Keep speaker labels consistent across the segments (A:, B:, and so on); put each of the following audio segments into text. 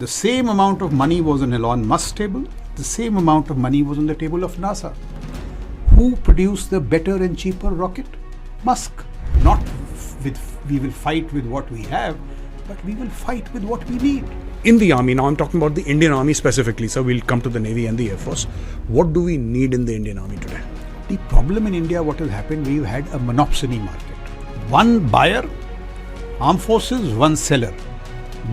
A: The same amount of money was on Elon Musk's table. The same amount of money was on the table of NASA. Who produced the better and cheaper rocket? Musk. Not with, we will fight with what we have, but we will fight with what we need.
B: In the army, now I'm talking about the Indian army specifically, so we'll come to the Navy and the Air Force. What do we need in the Indian army today?
A: The problem in India, what has happened, we've had a monopsony market. One buyer, armed forces, one seller.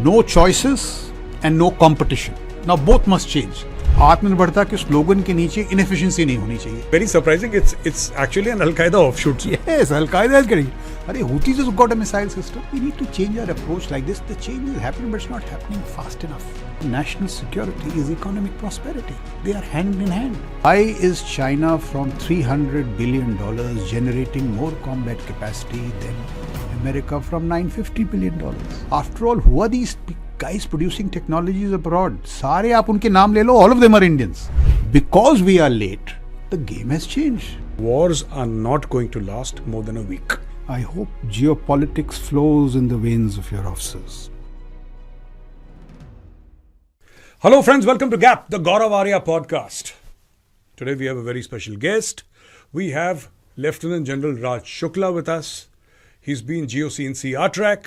A: No choices and no competition. Now both must change. आत्मनिर्भरता के slogan के नीचे inefficiency नहीं होनी चाहिए.
B: Very surprising. It's actually an Al-Qaeda offshoot.
A: Yes, Al-Qaeda is getting. Arey, Houthis has got a missile system. We need to change our approach like this. The change is happening, but it's not happening fast enough. National security is economic prosperity. They are hand in hand. Why is China from $300 billion generating more combat capacity than America from $950 billion? After all, who are these guys producing technologies abroad? सारे आप उनके नाम ले लो. All of them are Indians. Because we are late, the game has changed.
B: Wars are not going to last more than a week.
A: I hope geopolitics flows in the veins of your officers.
B: Hello friends, welcome to GAP, the Gaurav Arya Podcast. Today we have a very special guest. We have Lieutenant General Raj Shukla with us. He's been GOC in CR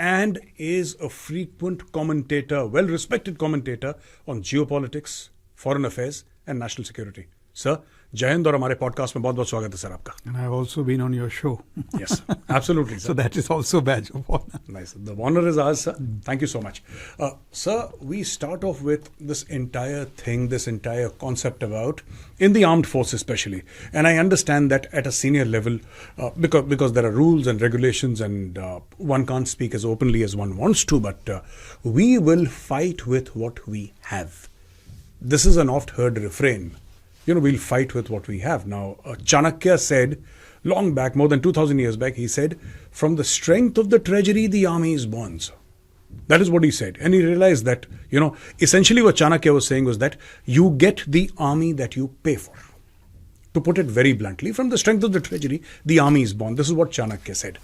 B: and is a frequent commentator, well-respected commentator on geopolitics, foreign affairs and national security. Sir, Jai Hind और हमारे podcast में बहुत-बहुत स्वागत है sir आपका.
A: And I've also been on your show.
B: Yes, absolutely. Sir.
A: So that is also a badge of honor.
B: Nice. The honor is ours, sir. Thank you so much. Sir, we start off with this entire thing, this entire concept about, in the armed forces especially. And I understand that at a senior level, because there are rules and regulations and one can't speak as openly as one wants to, but we will fight with what we have. This is an oft-heard refrain. We'll fight with what we have. Now, CHANAKYA said, long back, more than 2,000 years back, he said, from the strength of the treasury, the army is born. So that is what he said. And he realized that, essentially what CHANAKYA was saying was that you get the army that you pay for. To put it very bluntly, from the strength of the treasury, the army is born. This is what CHANAKYA said.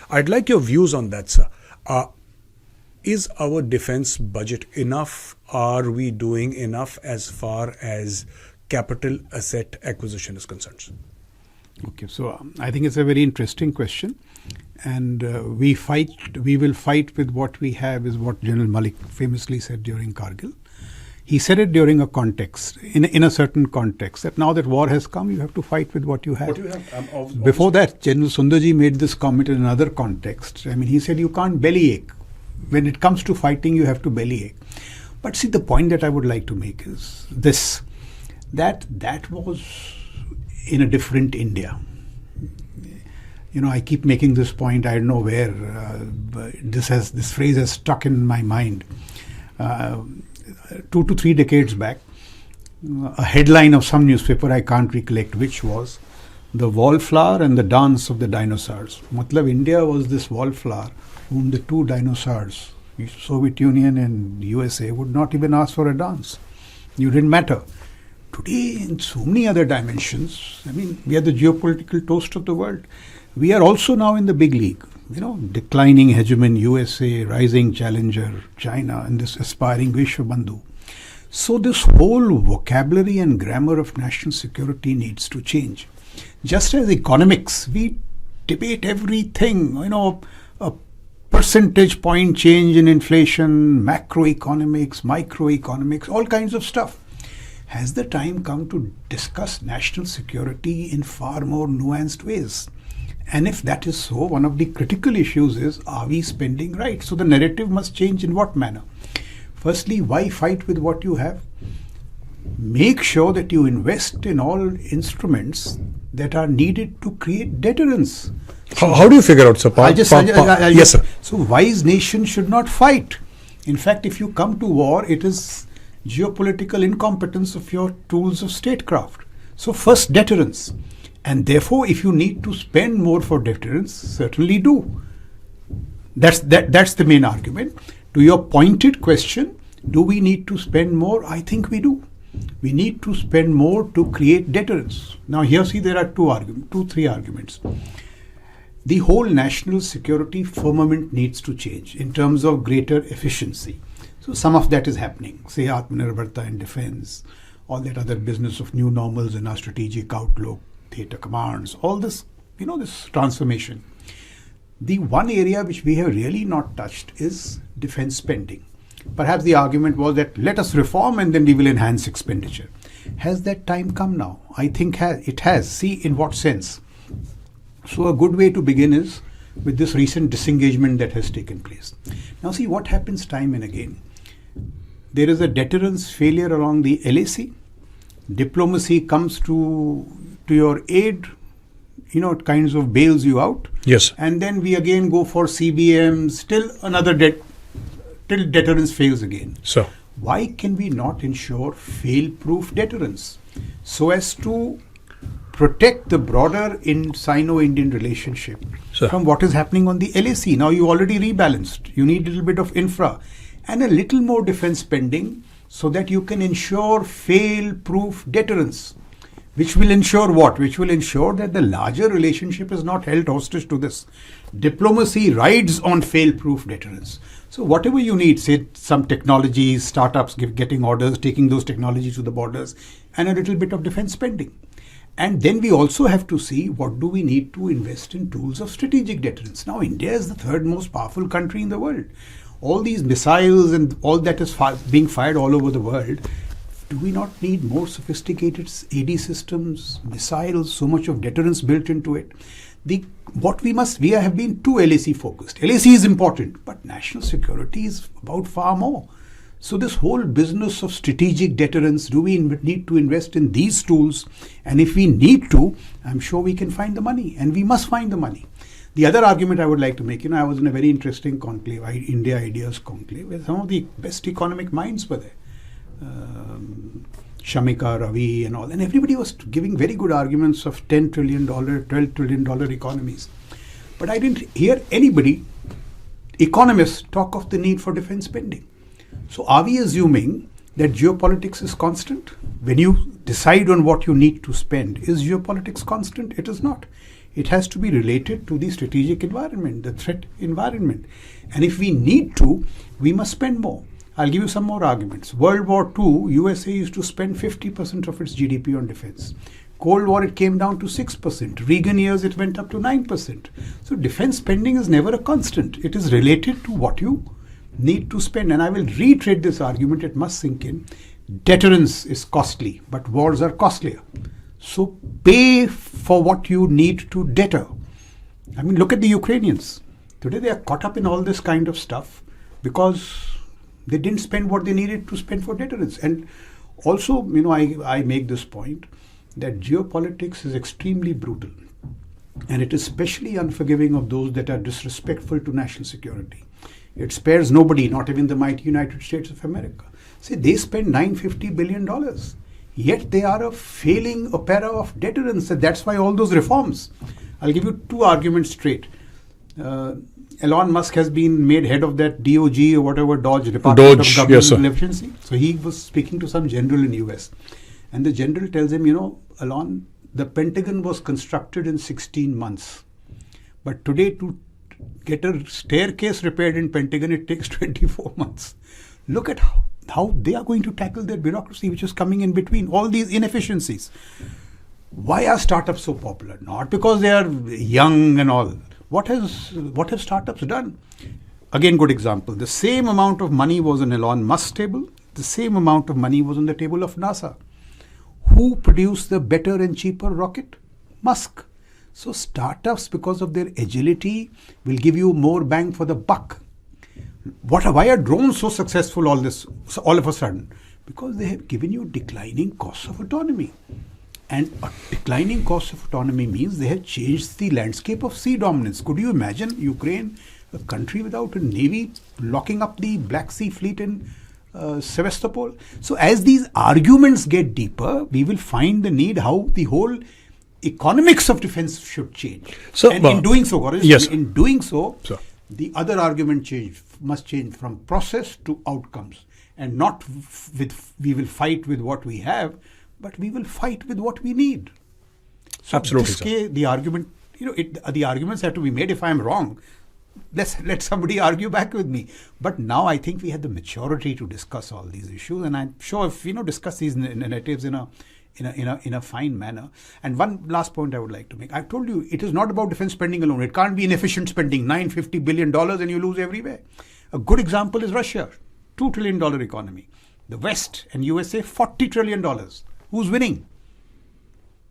B: I'd like your views on that, sir. Is our defense budget enough? Are we doing enough as far as capital asset acquisition is concerned?
A: Okay, so I think it's a very interesting question. And we will fight with what we have is what General Malik famously said during Kargil. He said it during a context, in a certain context, that now that war has come, you have to fight with what you have.
B: What do you have?
A: Before that, General Sundarji made this comment in another context. I mean, he said you can't bellyache. When it comes to fighting, you have to bellyache. But see, the point that I would like to make is this. That was in a different India. I keep making this point. I don't know where this phrase has stuck in my mind. 2 to 3 decades back, a headline of some newspaper, I can't recollect which, was the wallflower and the dance of the dinosaurs. Matlab, India was this wallflower whom the two dinosaurs, Soviet Union and USA, would not even ask for a dance. You didn't matter. Today, in so many other dimensions, I mean, we are the geopolitical toast of the world. We are also now in the big league. Declining hegemon USA, rising challenger China, and this aspiring Vishwabandhu. So this whole vocabulary and grammar of national security needs to change. Just as economics, we debate everything, a percentage point change in inflation, macroeconomics, microeconomics, all kinds of stuff. Has the time come to discuss national security in far more nuanced ways? And if that is so, one of the critical issues is, are we spending right? So the narrative must change in what manner? Firstly, why fight with what you have? Make sure that you invest in all instruments that are needed to create deterrence.
B: How do you figure out, sir? Yes, sir.
A: So wise nations should not fight. In fact, if you come to war, it is geopolitical incompetence of your tools of statecraft. So first, deterrence. And therefore, if you need to spend more for deterrence, certainly do. That's the main argument. To your pointed question, do we need to spend more? I think we do. We need to spend more to create deterrence. Now here, see, there are 3 arguments. The whole national security firmament needs to change in terms of greater efficiency. So some of that is happening. Say Atmanirbharta in defense, all that other business of new normals in our strategic outlook, theatre commands, all this, this transformation. The one area which we have really not touched is defense spending. Perhaps the argument was that let us reform and then we will enhance expenditure. Has that time come now? I think it has. See, in what sense? So a good way to begin is with this recent disengagement that has taken place. Now see what happens time and again. There is a deterrence failure along the LAC. Diplomacy comes to your aid. It kinds of bails you out.
B: Yes.
A: And then we again go for CBMs till another till deterrence fails again.
B: So
A: why can we not ensure fail-proof deterrence so as to protect the broader Sino-Indian relationship from what is happening on the LAC? Now you already rebalanced. You need a little bit of infra and a little more defense spending so that you can ensure fail-proof deterrence. Which will ensure what? Which will ensure that the larger relationship is not held hostage to this. Diplomacy rides on fail-proof deterrence. So whatever you need, say some technologies, startups getting orders, taking those technologies to the borders, and a little bit of defense spending. And then we also have to see what do we need to invest in tools of strategic deterrence. Now India is the third most powerful country in the world. All these missiles and all that is being fired all over the world. Do we not need more sophisticated AD systems, missiles, so much of deterrence built into it? We have been too LAC focused. LAC is important, but national security is about far more. So this whole business of strategic deterrence, do we need to invest in these tools? And if we need to, I'm sure we can find the money, and we must find the money. The other argument I would like to make, I was in a very interesting conclave, India Ideas Conclave, where some of the best economic minds were there. Shamika, Ravi and all. And everybody was giving very good arguments of $10 trillion, $12 trillion economies. But I didn't hear anybody, economists, talk of the need for defense spending. So are we assuming that geopolitics is constant? When you decide on what you need to spend, is geopolitics constant? It is not. It has to be related to the strategic environment, the threat environment. And if we need to, we must spend more. I'll give you some more arguments. World War II, USA used to spend 50% of its GDP on defense. Cold War, it came down to 6%. Reagan years, it went up to 9%. So defense spending is never a constant. It is related to what you need to spend. And I will reiterate this argument, it must sink in. Deterrence is costly, but wars are costlier. So pay for what you need to deter. I mean, look at the Ukrainians. Today they are caught up in all this kind of stuff because they didn't spend what they needed to spend for deterrence. And also, I make this point that geopolitics is extremely brutal. And it is especially unforgiving of those that are disrespectful to national security. It spares nobody, not even the mighty United States of America. See, they spend $950 billion. Yet they are a failing opera of deterrence. And that's why all those reforms. I'll give you two arguments straight. Elon Musk has been made head of that DOG or whatever, Department of Government Efficiency. So he was speaking to some general in US. And the general tells him, Elon, the Pentagon was constructed in 16 months. But today to get a staircase repaired in Pentagon, it takes 24 months. Look at how they are going to tackle their bureaucracy, which is coming in between, all these inefficiencies. Why are startups so popular? Not because they are young and all. What have startups done? Again, good example. The same amount of money was on Elon Musk's table. The same amount of money was on the table of NASA. Who produced the better and cheaper rocket? Musk. So startups, because of their agility, will give you more bang for the buck. Why are drones so successful all of a sudden? Because they have given you declining costs of autonomy. And a declining cost of autonomy means they have changed the landscape of sea dominance. Could you imagine Ukraine, a country without a navy, locking up the Black Sea Fleet in Sevastopol? So as these arguments get deeper, we will find the need how the whole economics of defense should change. So, and in doing so, the other argument must change from process to outcomes. And not we will fight with what we have, but we will fight with what we need. So
B: absolutely,
A: the argument, the arguments have to be made. If I am wrong, let somebody argue back with me. But now I think we have the maturity to discuss all these issues, and I'm sure if discuss these narratives in a fine manner. And one last point I would like to make. I've told you it is not about defense spending alone. It can't be inefficient spending, $950 billion and you lose everywhere. A good example is Russia, $2 trillion economy. The West and USA, $40 trillion. Who's winning?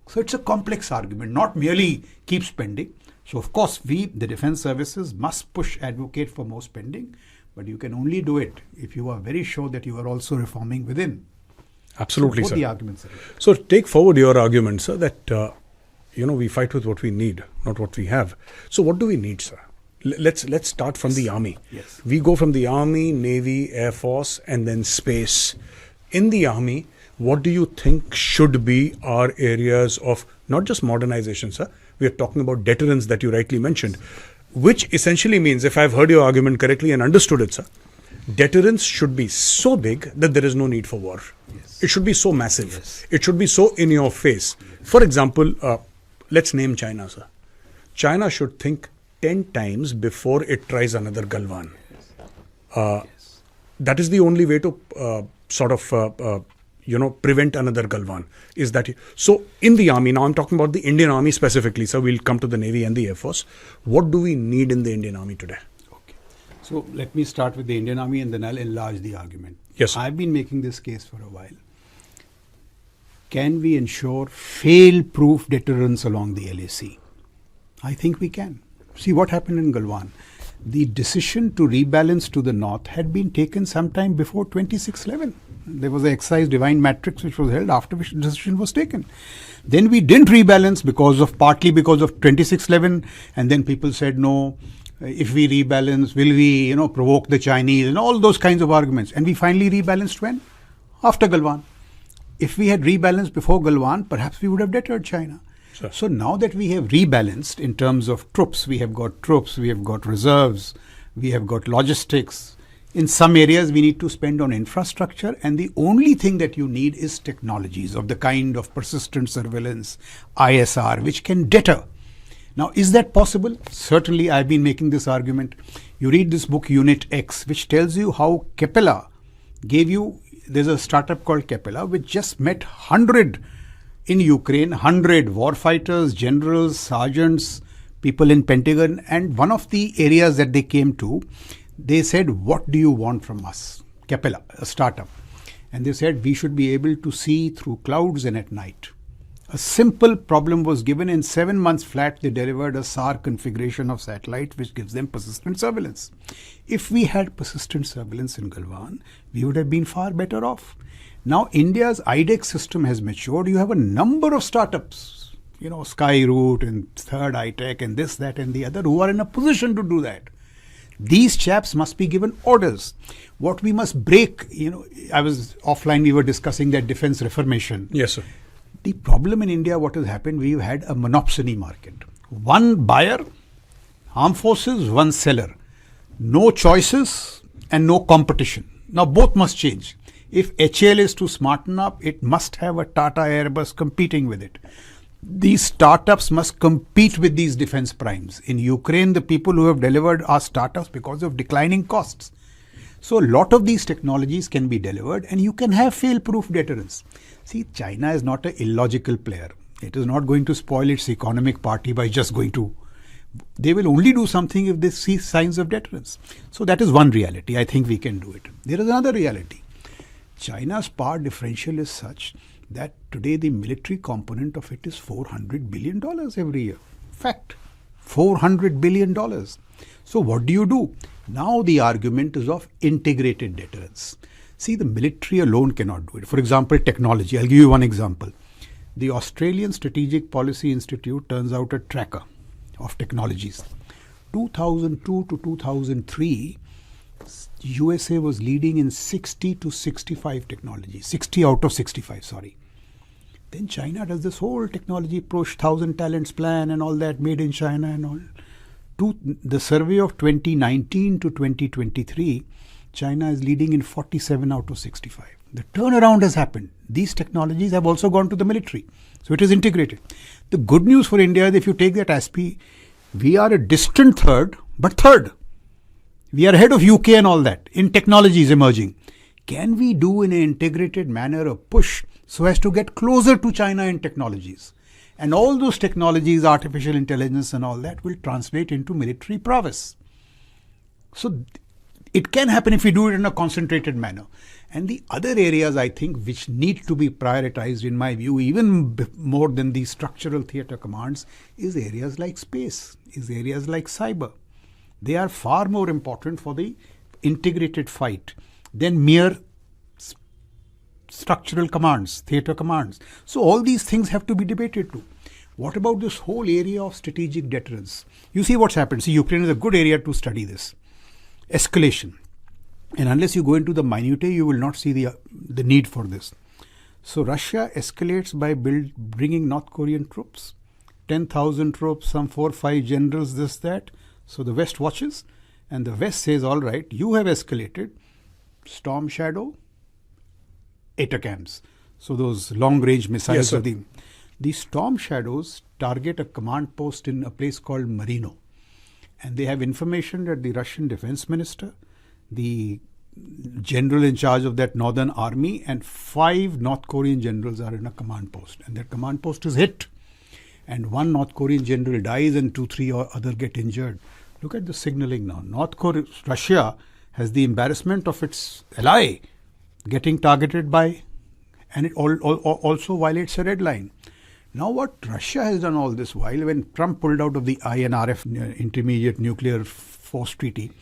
A: So it's a complex argument, not merely keep spending. So of course, the defense services must advocate for more spending, but you can only do it if you are very sure that you are also reforming within.
B: Absolutely,
A: so
B: sir.
A: The arguments are
B: So take forward your argument, sir, that we fight with what we need, not what we have. So what do we need, sir? Let's start from the army.
A: Yes.
B: We go from the army, navy, air force, and then space. In the army, what do you think should be our areas of not just modernization, sir? We are talking about deterrence that you rightly mentioned, which essentially means, if I've heard your argument correctly and understood it, sir, deterrence should be so big that there is no need for war.
A: Yes.
B: It should be so massive.
A: Yes.
B: It should be so in your face. For example, let's name China, sir. China should think 10 times before it tries another Galwan. That is the only way to prevent another Galwan. Is that so? In the army, now I'm talking about the Indian Army specifically, so we'll come to the Navy and the Air Force. What do we need in the Indian Army today?
A: Okay. So let me start with the Indian Army and then I'll enlarge the argument.
B: Yes, sir.
A: I've been making this case for a while. Can we ensure fail-proof deterrence along the LAC? I think we can. See what happened in Galwan. The decision to rebalance to the north had been taken sometime before 26/11. There was an exercise divine matrix which was held after which the decision was taken. Then we didn't rebalance partly because of 26/11, and then people said no. If we rebalance, will we provoke the Chinese and all those kinds of arguments? And we finally rebalanced when? After Galwan. If we had rebalanced before Galwan, perhaps we would have deterred China.
B: Sure.
A: So now that we have rebalanced in terms of troops, we have got reserves, we have got logistics. In some areas, we need to spend on infrastructure, and the only thing that you need is technologies of the kind of persistent surveillance, ISR, which can deter. Now, is that possible? Certainly, I've been making this argument. You read this book, Unit X, which tells you how Capella there's a startup called Capella, which just met 100 in Ukraine, 100 warfighters, generals, sergeants, people in Pentagon. And one of the areas that they came to, they said, what do you want from us? Capella, a startup. And they said, we should be able to see through clouds and at night. A simple problem was given. In 7 months flat, they delivered a SAR configuration of satellite, which gives them persistent surveillance. If we had persistent surveillance in Galwan, we would have been far better off. Now, India's IDEX system has matured. You have a number of startups, Skyroot and Third iTech and this, that and the other, who are in a position to do that. These chaps must be given orders. What we must break, I was offline, we were discussing that defense reformation.
B: Yes, sir.
A: The problem in India, what has happened, we've had a monopsony market. One buyer, armed forces, one seller. No choices and no competition. Now both must change. If HAL is to smarten up, it must have a Tata Airbus competing with it. These startups must compete with these defense primes. In Ukraine, the people who have delivered are startups because of declining costs. So a lot of these technologies can be delivered and you can have fail-proof deterrence. See, China is not an illogical player. It is not going to spoil its economic party by just going to. They will only do something if they see signs of deterrence. So that is one reality. I think we can do it. There is another reality. China's power differential is such that today the military component of it is $400 billion every year. Fact. $400 billion. So what do? Now the argument is of integrated deterrence. See, the military alone cannot do it. For example, technology. I'll give you one example. The Australian Strategic Policy Institute turns out a tracker of technologies. 2002 to 2003, USA was leading in 60 to 65 technologies. 60 out of 65, sorry. Then China does this whole technology push, 1,000 talents plan and all that, made in China and all. The survey of 2019 to 2023, China is leading in 47 out of 65. The turnaround has happened. These technologies have also gone to the military. So it is integrated. The good news for India is if you take that ASPI We are a distant third, but third. We are ahead of UK and all that in technologies emerging. Can we do in an integrated manner a push so as to get closer to China in technologies? And all those technologies, artificial intelligence and all that, will translate into military prowess. So it can happen if we do it in a concentrated manner. And the other areas, I think, which need to be prioritized, in my view, even more than these structural theatre commands, is areas like space, is areas like cyber. They are far more important for the integrated fight than mere structural commands, theatre commands. So all these things have to be debated too. What about this whole area of strategic deterrence? You see what's happened. See, Ukraine is a good area to study this. Escalation. And unless you go into the minutiae, you will not see the need for this. So Russia escalates by bringing North Korean troops, 10,000 troops, some 4 or 5 generals, this, that. So the West watches, and the West says, all right, you have escalated. Storm Shadow, ATACMS. So those long-range missiles.
B: Yes,
A: the Storm Shadows target a command post in a place called Marino. And they have information that the Russian defense minister, the general in charge of that northern army, and 5 North Korean generals are in a command post. And that command post is hit. And 1 North Korean general dies and 2-3 other get injured. Look at the signaling now. Russia has the embarrassment of its ally getting targeted by, and it also violates a red line. Now what Russia has done all this while, when Trump pulled out of the INRF, Intermediate Nuclear Force Treaty,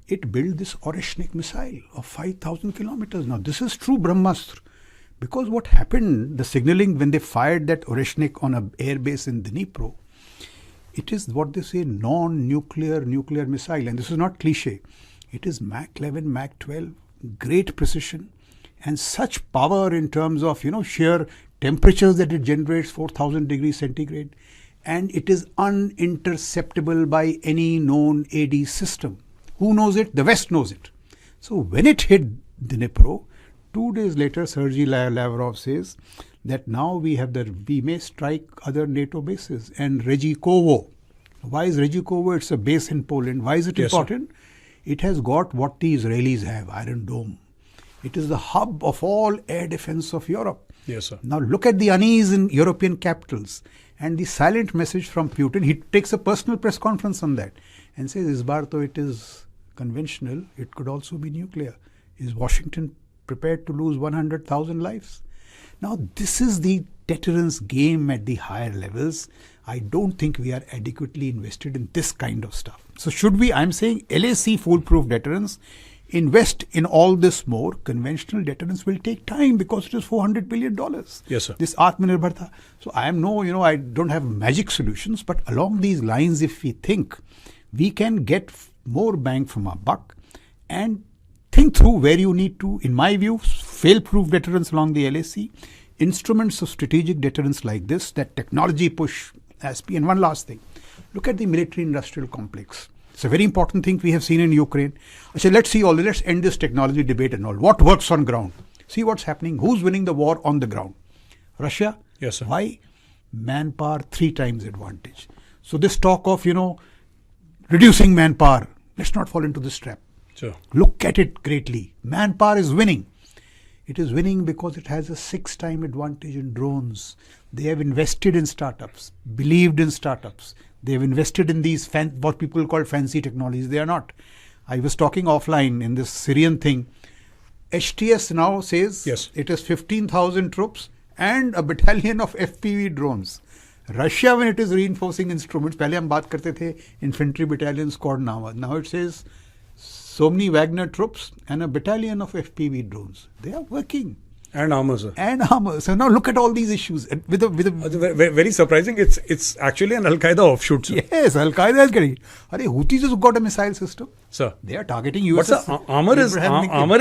A: it built this Oreshnik missile of 5,000 kilometers. Now this is true Brahmastra. Because what happened, the signaling when they fired that Oreshnik on an airbase in Dnipro, it is what they say nuclear missile. And this is not cliche. It is Mach 11, Mach 12, great precision and such power in terms of, sheer temperatures that it generates, 4,000 degrees centigrade. And it is uninterceptable by any known AD system. Who knows it? The West knows it. So when it hit Dnipro, 2 days later, Sergei Lavrov says that now we may strike other NATO bases. And Regikovo. Why is Regikovo? It's a base in Poland. Why is it important?
B: Sir.
A: It has got what the Israelis have, Iron Dome. It is the hub of all air defense of Europe.
B: Yes, sir.
A: Now look at the unease in European capitals and the silent message from Putin. He takes a personal press conference on that and says, "Is bar though it is conventional, it could also be nuclear." Is Washington prepared to lose 100,000 lives? Now this is the deterrence game at the higher levels. I don't think we are adequately invested in this kind of stuff. So should we, I'm saying LAC foolproof deterrence, invest in all this more. Conventional deterrence will take time because it is $400 billion.
B: Yes, sir.
A: This Atmanirbharta. So I don't have magic solutions, but along these lines, if we think we can get more bang from our buck and think through where you need to, in my view, fail-proof deterrence along the LAC, instruments of strategic deterrence like this, that technology push, ASPI. And one last thing, look at the military-industrial complex. It's a very important thing we have seen in Ukraine. I said, let's end this technology debate and all. What works on ground? See what's happening. Who's winning the war on the ground? Russia?
B: Yes, sir.
A: Why? Manpower 3 times advantage. So this talk of, reducing manpower, let's not fall into this trap.
B: Sure.
A: Look at it greatly. Manpower is winning. It is winning because it has a 6-time advantage in drones. They have invested in startups, believed in startups. They have invested in these what people call fancy technologies. They are not. I was talking offline in this Syrian thing. HTS now says it is 15,000 troops and a battalion of FPV drones. Russia, when it is reinforcing instruments, पहले हम बात करते थे infantry battalion squad now it says so many Wagner troops and a battalion of FPV drones. They are working.
B: And armor, sir.
A: And armor. So now look at all these issues. With a
B: very surprising. It's actually an Al Qaeda offshoot, sir.
A: Yes, Al Qaeda is getting. Houthis has got a missile system.
B: Sir,
A: they are targeting US.
B: But sir, armor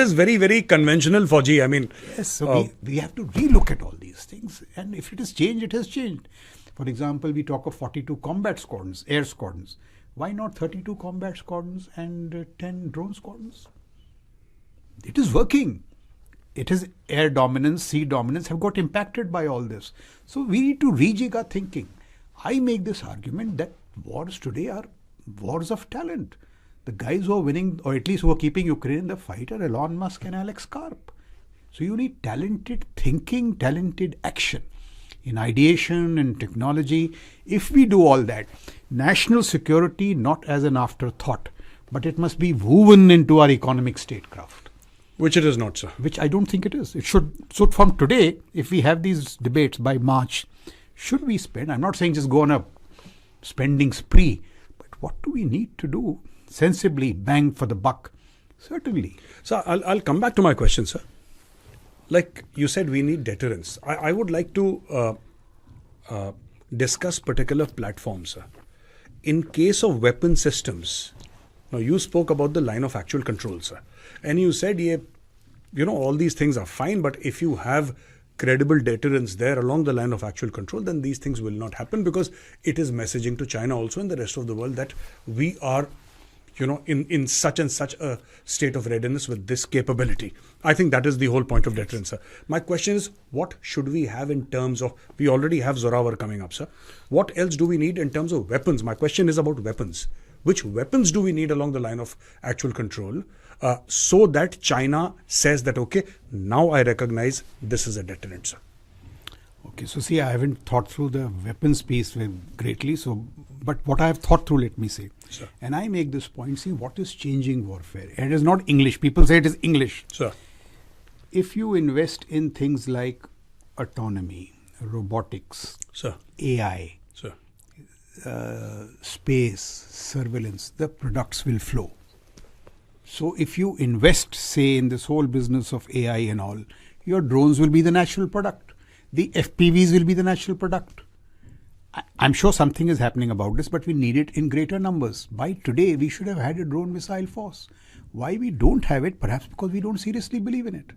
B: is very, very conventional for G. I mean,
A: yes. So we have to relook at all these things. And if it has changed, it has changed. For example, we talk of 42 combat squadrons, air squadrons. Why not 32 combat squadrons and 10 drone squadrons? It is working. It is air dominance, sea dominance have got impacted by all this. So we need to rejig our thinking. I make this argument that wars today are wars of talent. The guys who are winning, or at least who are keeping Ukraine in the fight, are Elon Musk and Alex Karp. So you need talented thinking, talented action in ideation and technology. If we do all that, national security not as an afterthought, but it must be woven into our economic statecraft.
B: Which it is not, sir.
A: Which I don't think it is. It should. So from today, if we have these debates by March, should we spend? I'm not saying just go on a spending spree, but what do we need to do sensibly, bang for the buck? Certainly.
B: So I'll come back to my question, sir. Like you said, we need deterrence. I would like to discuss particular platforms, sir. In case of weapon systems, now you spoke about the line of actual control, sir. And you said, all these things are fine, but if you have credible deterrence there along the line of actual control, then these things will not happen, because it is messaging to China also and the rest of the world that we are in such and such a state of readiness with this capability. I think that is the whole point of deterrence, sir. My question is, what should we have in terms of, we already have Zorawar coming up, sir. What else do we need in terms of weapons? My question is about weapons. Which weapons do we need along the line of actual control so that China says that, okay, now I recognize this is a deterrent, sir?
A: Okay, so see, I haven't thought through the weapons piece greatly, but what I have thought through, let me say.
B: Sir.
A: And I make this point, see, what is changing warfare? And it is not English. People say it is English.
B: Sir.
A: If you invest in things like autonomy, robotics,
B: sir,
A: AI,
B: sir,
A: space, surveillance, the products will flow. So if you invest, say, in this whole business of AI and all, your drones will be the natural product. The FPVs will be the natural product. I'm sure something is happening about this, but we need it in greater numbers. By today, we should have had a drone missile force. Why we don't have it? Perhaps because we don't seriously believe in it.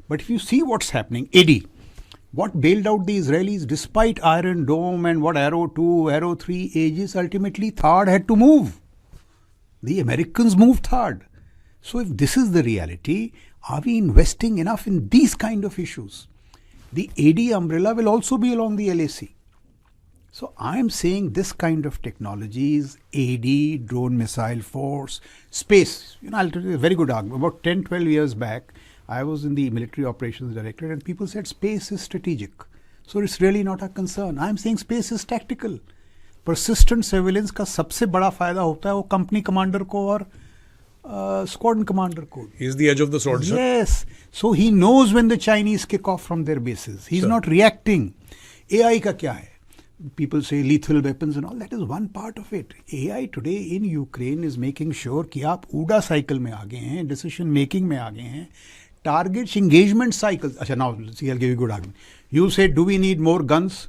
A: But if you see what's happening, AD, what bailed out the Israelis despite Iron Dome and what Arrow 2, Arrow 3 ages, ultimately THAAD had to move. The Americans moved THAAD. So if this is the reality, are we investing enough in these kind of issues? The AD umbrella will also be along the LAC. So I am saying this kind of technologies, AD, drone missile force, space. I'll tell you a very good argument. About 10, 12 years back, I was in the military operations directorate and people said space is strategic. So it's really not a concern. I'm saying space is tactical. Persistent surveillance का सबसे बड़ा फायदा होता है वो company commander को और squadron commander को.
B: He's the edge of the sword, sir.
A: Yes. So he knows when the Chinese kick off from their bases. He's
B: Sir.
A: not reacting. AI का क्या है? People say lethal weapons and all. That is one part of it. AI today in Ukraine is making sure कि आप UDA cycle में आ गए हैं, decision making में आ गए हैं, targets engagement cycles. Achha, now see, I'll give you a good argument. You say, do we need more guns?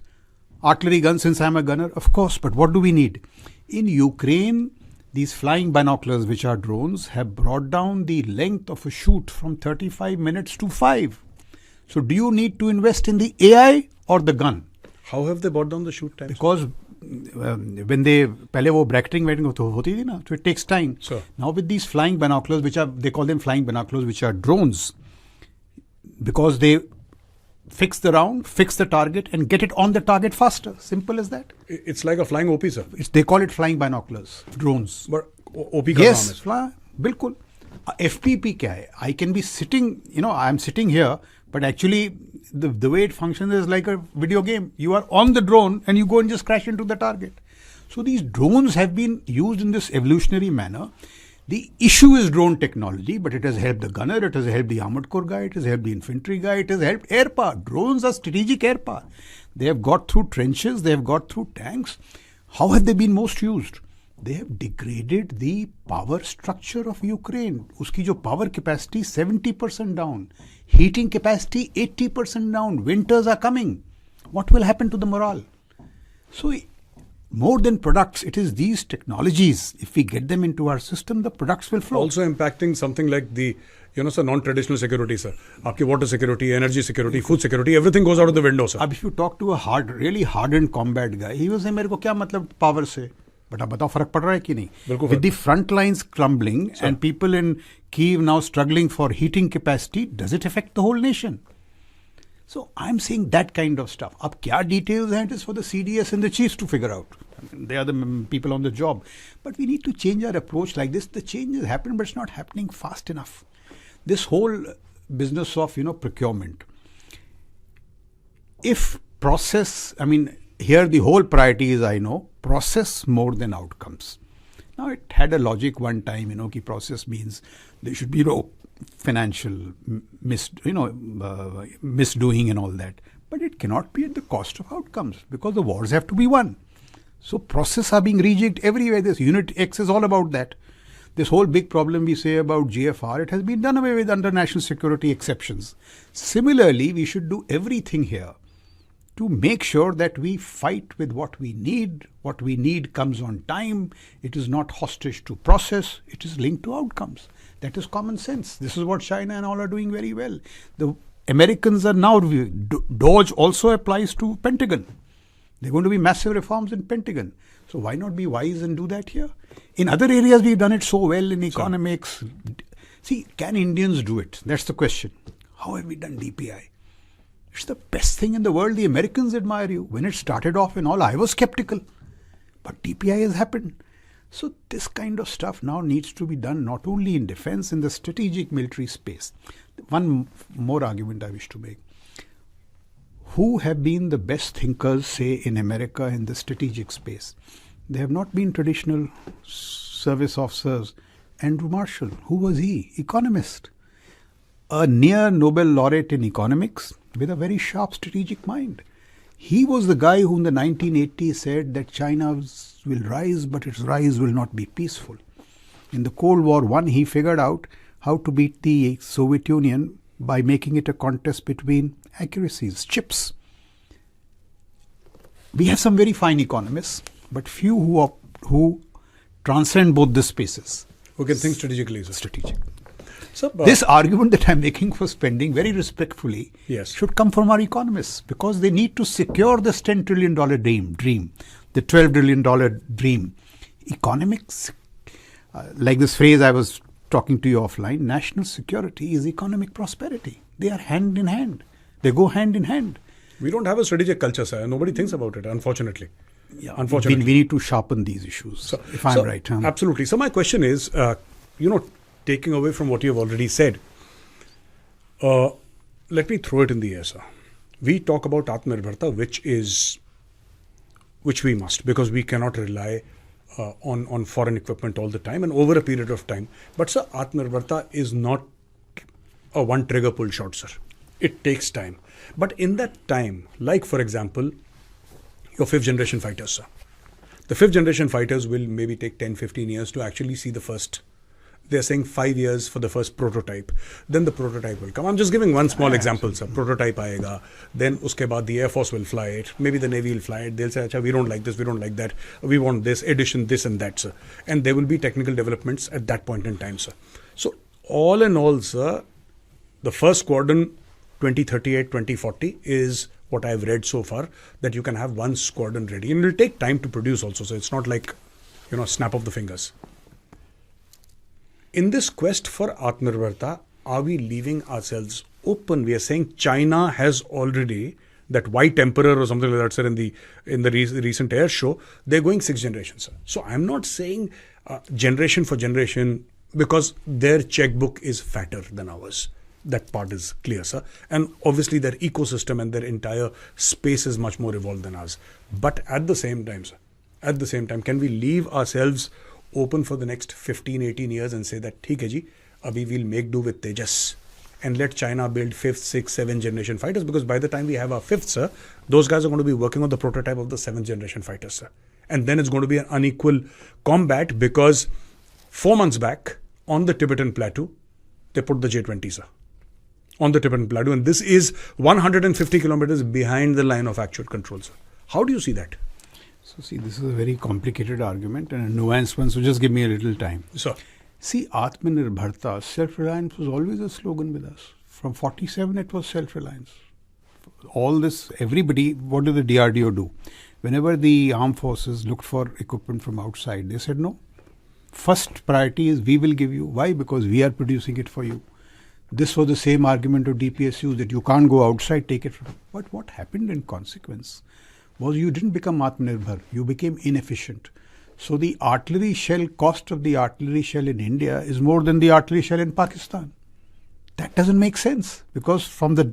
A: Artillery guns, since I'm a gunner? Of course, but what do we need? In Ukraine, these flying binoculars, which are drones, have brought down the length of a shoot from 35 minutes to 5. So do you need to invest in the AI or the gun?
B: How have they brought down the shoot times?
A: Because when पहले वो bracketing होती थी ना, so it takes time.
B: Sir.
A: Now with these flying binoculars, they call them flying binoculars, which are drones, because they fix the round, fix the target, and get it on the target faster. Simple as that.
B: It's like a flying OP, sir.
A: They call it flying binoculars, drones.
B: But OP का
A: Yes,
B: नाम है.
A: fly, बिल्कुल. FPP क्या है? I can be sitting, I'm sitting here, but actually the way it functions is like a video game. You are on the drone and you go and just crash into the target. So these drones have been used in this evolutionary manner. The issue is drone technology, but it has helped the gunner, it has helped the armored corps guy, it has helped the infantry guy, it has helped air power. Drones are strategic air power. They have got through trenches, they have got through tanks. How have they been most used? They have degraded the power structure of Ukraine. Uski jo power capacity 70% down. Heating capacity 80% down. Winters are coming. What will happen to the morale? So more than products, it is these technologies. If we get them into our system, the products will flow.
B: Also impacting something like the, sir, non-traditional security, sir. Aapki water security, energy security, food security, everything goes out of the window, sir.
A: If you talk to a really hardened combat guy, he will say, मेरे को क्या मतलब power से? But अब बताओ फर्क पड़ रहा है कि नहीं? With the front lines crumbling and people in Kyiv now struggling for heating capacity, does it affect the whole nation? So I'm saying that kind of stuff. Ab kya details हैं, it is for the CDS and the chiefs to figure out. I mean, they are the people on the job. But we need to change our approach like this. The change has happened, but it's not happening fast enough. This whole business of, procurement. If process, here the whole priority is, process more than outcomes. Now, it had a logic one time, ki process means there should be financial misdoing and all that. But it cannot be at the cost of outcomes because the wars have to be won. So process are being rejigged everywhere. This Unit X is all about that. This whole big problem we say about GFR, it has been done away with under national security exceptions. Similarly, we should do everything here to make sure that we fight with what we need. What we need comes on time. It is not hostage to process. It is linked to outcomes. That is common sense. This is what China and all are doing very well. The Americans are now, DOGE also applies to Pentagon. There are going to be massive reforms in Pentagon. So why not be wise and do that here? In other areas, we've done it so well in economics. See, can Indians do it? That's the question. How have we done DPI? It's the best thing in the world. The Americans admire you. When it started off and all, I was skeptical. But DPI has happened. So this kind of stuff now needs to be done not only in defense, in the strategic military space. One more argument I wish to make. Who have been the best thinkers, say, in America in the strategic space? They have not been traditional service officers. Andrew Marshall, who was he? Economist. A near Nobel laureate in economics with a very sharp strategic mind. He was the guy who in the 1980s said that China will rise, but its rise will not be peaceful. In the Cold War I, he figured out how to beat the Soviet Union by making it a contest between accuracies, chips. We have some very fine economists, but few who transcend both the spaces.
B: Who can think strategically. Sir.
A: Strategic. So, this argument that I'm making for spending, very respectfully, should come from our economists because they need to secure this $10 trillion dream, the $12 trillion dream. Economics, like this phrase I was talking to you offline, national security is economic prosperity. They are hand in hand. They go hand in hand.
B: We don't have a strategic culture, sir. Nobody thinks about it, unfortunately.
A: Yeah, unfortunately. We need to sharpen these issues, if I'm right.
B: Absolutely. So my question is, taking away from what you have already said, let me throw it in the air, sir. We talk about Atmanirbharta, which we must, because we cannot rely on foreign equipment all the time and over a period of time. But sir, Atmanirbharta is not a one trigger pull shot, sir. It takes time. But in that time, like for example, your 5th generation fighters, sir. The 5th generation fighters will maybe take 10-15 years to actually see the first. They're saying 5 years for the first prototype. Then the prototype will come. I'm just giving one small example, sir. Prototype aayega. Then uske baad the Air Force will fly it. Maybe the Navy will fly it. They'll say, Acha, we don't like this, we don't like that. We want this edition, this and that, sir. And there will be technical developments at that point in time, sir. So all in all, sir, the first squadron 2038, 2040 is what I've read so far, that you can have one squadron ready. And it will take time to produce also. So it's not like, snap of the fingers. In this quest for Atmanirbharta, are we leaving ourselves open? We are saying China has already, that white emperor or something like that, sir, in the recent air show, they're going 6th generation, sir. So I'm not saying generation for generation because their checkbook is fatter than ours. That part is clear, sir. And obviously their ecosystem and their entire space is much more evolved than ours. But at the same time, sir, can we leave ourselves open for the next 15-18 years and say that, theek hai ji, abhi we'll make do with Tejas and let China build 5th, 6th, 7th generation fighters, because by the time we have our 5th, sir, those guys are going to be working on the prototype of the 7th generation fighters, sir. And then it's going to be an unequal combat, because 4 months back on the Tibetan plateau, they put the J-20, sir, on the Tibetan plateau, and this is 150 kilometers behind the line of actual control, sir. How do you see that?
A: So see, this is a very complicated argument and a nuanced one, so just give me a little time.
B: Sir.
A: See, Atmanirbharta, self-reliance was always a slogan with us. From 47, it was self-reliance. All this, everybody, what did the DRDO do? Whenever the armed forces looked for equipment from outside, they said no. First priority is we will give you. Why? Because we are producing it for you. This was the same argument of DPSU, that you can't go outside, take it from. But what happened in consequence? was you didn't become Atmanirbhar, you became inefficient. So the artillery shell, cost of the artillery shell in India is more than the artillery shell in Pakistan. That doesn't make sense, because from the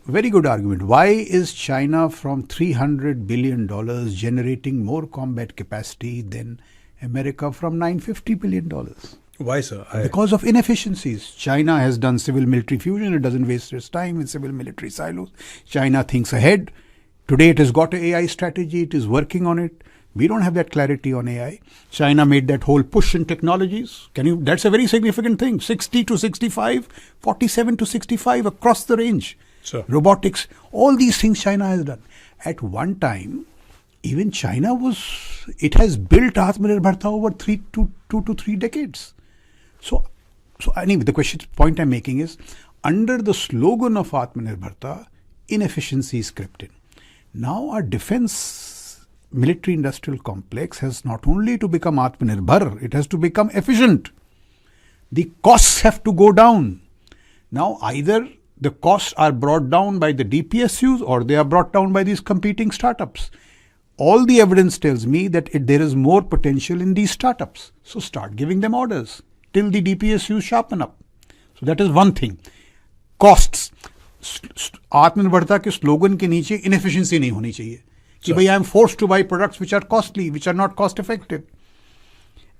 A: very good argument, why is China from $300 billion generating more combat capacity than America from $950 billion?
B: Why, sir?
A: Because of inefficiencies. China has done civil military fusion. It doesn't waste its time in civil military silos. China thinks ahead. Today it has got an AI strategy. It is working on it. We don't have that clarity on AI. China made that whole push in technologies. That's a very significant thing. 60 to 65, 47 to 65 across the range.
B: Sure.
A: Robotics, all these things China has done. At one time, even China it has built Atmanirbharta over 2 to 3 decades. So anyway, the point I'm making is, under the slogan of Atmanirbharta, inefficiencies crept in. Now our defense military industrial complex has not only to become Atmanirbhar, it has to become efficient. The costs have to go down. Now either the costs are brought down by the DPSUs or they are brought down by these competing startups. All the evidence tells me that there is more potential in these startups. So start giving them orders till the DPSUs sharpen up. So that is one thing. Costs. आत्मनिर्भरता के slogan के नीचे inefficiency नहीं होनी चाहिए कि भाई I am forced to buy products which are costly, which are not cost effective.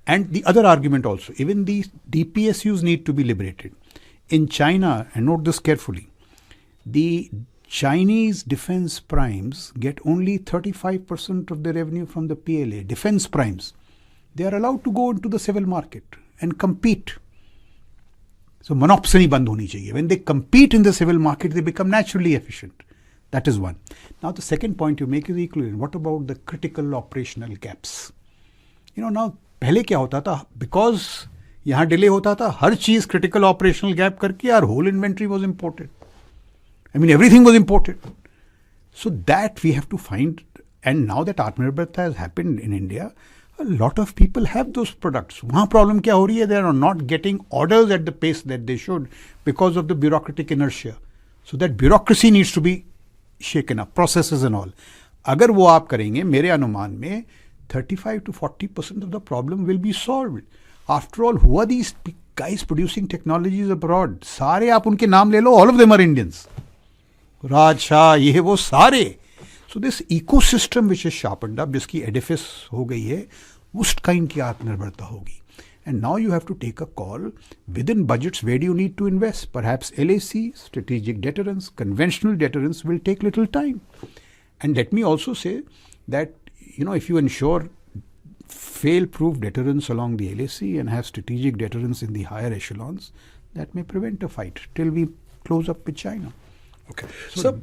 A: And the other argument also, even these DPSUs need to be liberated. In China, and note this carefully, the Chinese defense primes get only 35% of the revenue from the PLA. Defense primes, they are allowed to go into the civil market and compete. So monopoly band honi chahiye. When they compete in the civil market, they become naturally efficient. That is one. Now the second point you make is equally. What about the critical operational gaps? Now पहले क्या होता था, because यहाँ delay होता था, हर चीज critical operational gap करके our whole inventory was imported. I mean, everything was imported. So that we have to find, and now that Atmanirbharta has happened in India, a lot of people have those products. वहाँ problem क्या हो रही है? They are not getting orders at the pace that they should because of the bureaucratic inertia. So that bureaucracy needs to be shaken up, processes and all. अगर वो आप करेंगे, मेरे अनुमान में 35 to 40% of the problem will be solved. After all, who are these guys producing technologies abroad? सारे आप उनके नाम ले लो, all of them are Indians. Raj Shah, ये वो सारे. So this ecosystem which is sharpened up, जिसकी edifice हो गई है, उस kind की आत्मनिर्भरता होगी. And now you have to take a call within budgets. Where do you need to invest? Perhaps LAC, strategic deterrence, conventional deterrence will take little time. And let me also say that, if you ensure fail-proof deterrence along the LAC and have strategic deterrence in the higher echelons, that may prevent a fight till we close up with China.
B: Okay. So,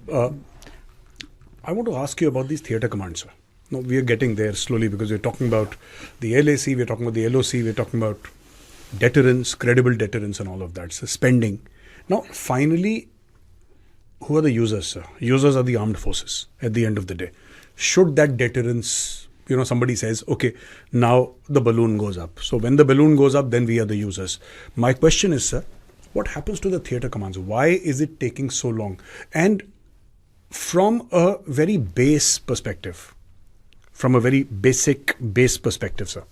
B: I want to ask you about these theatre commands, sir. Now, we are getting there slowly because we're talking about the LAC, we're talking about the LOC, we're talking about deterrence, credible deterrence and all of that, so spending. Now, finally, who are the users, sir? Users are the armed forces at the end of the day. Should that deterrence, somebody says, okay, now the balloon goes up. So when the balloon goes up, then we are the users. My question is, sir, what happens to the theatre commands? Why is it taking so long? And from a very base perspective, from a very basic base perspective, sir,